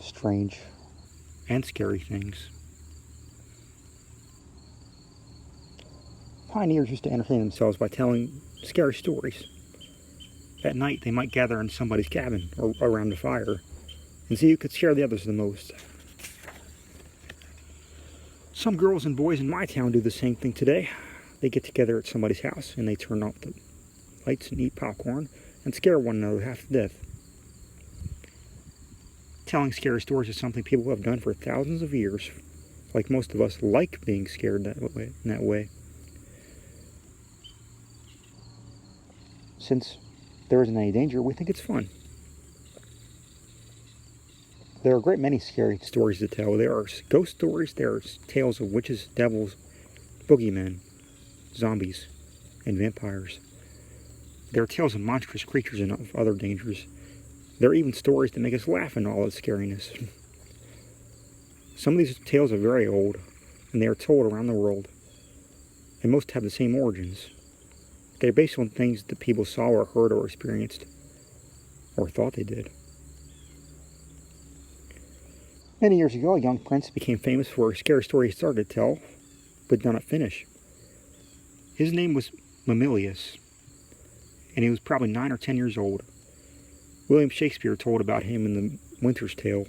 strange, and scary things. Pioneers used to entertain themselves by telling scary stories. At night, they might gather in somebody's cabin or around a fire and see who could scare the others the most. Some girls and boys in my town do the same thing today. They get together at somebody's house and they turn off the lights and eat popcorn and scare one another half to death. Telling scary stories is something people have done for thousands of years. Like most of us like being scared in that way. Since there isn't any danger, we think it's fun. There are a great many scary stories to tell. There are ghost stories, there are tales of witches, devils, boogeymen, zombies, and vampires. There are tales of monstrous creatures and of other dangers. There are even stories that make us laugh in all its scariness. Some of these tales are very old, and they are told around the world, and most have the same origins. They're based on things that people saw or heard or experienced, or thought they did. Many years ago, a young prince became famous for a scary story he started to tell, but did not finish. His name was Mamilius, and he was probably 9 or 10 years old. William Shakespeare told about him in The Winter's Tale.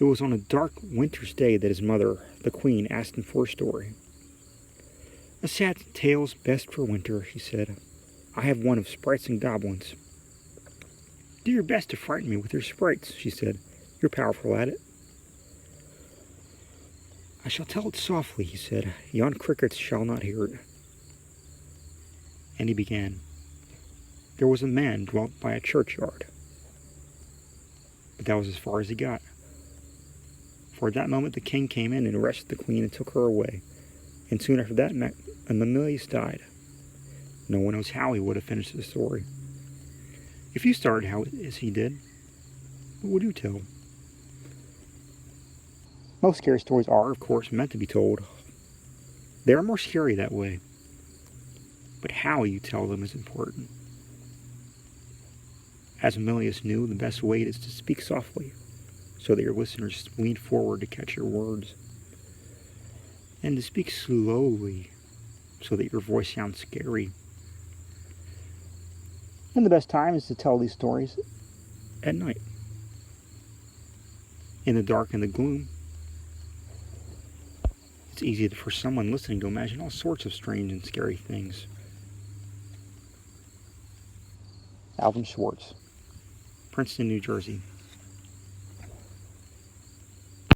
It was on a dark winter's day that his mother, the queen, asked him for a story. "A sad tale's best for winter," she said. "I have one of sprites and goblins." "Do your best to frighten me with your sprites," she said. "You're powerful at it." "I shall tell it softly," he said. "Yon crickets shall not hear it." And he began. There was a man dwelt by a churchyard. But that was as far as he got. For at that moment the king came in and arrested the queen and took her away. And soon after that, Mamilius died. No one knows how he would have finished the story. If you started how as he did, what would you tell? Most scary stories are, of course, meant to be told. They are more scary that way. But how you tell them is important. As Mamilius knew, the best way is to speak softly, so that your listeners lean forward to catch your words. And to speak slowly, so that your voice sounds scary. And the best time is to tell these stories at night. In the dark and the gloom, it's easy for someone listening to imagine all sorts of strange and scary things. Alvin Schwartz, Princeton, New Jersey.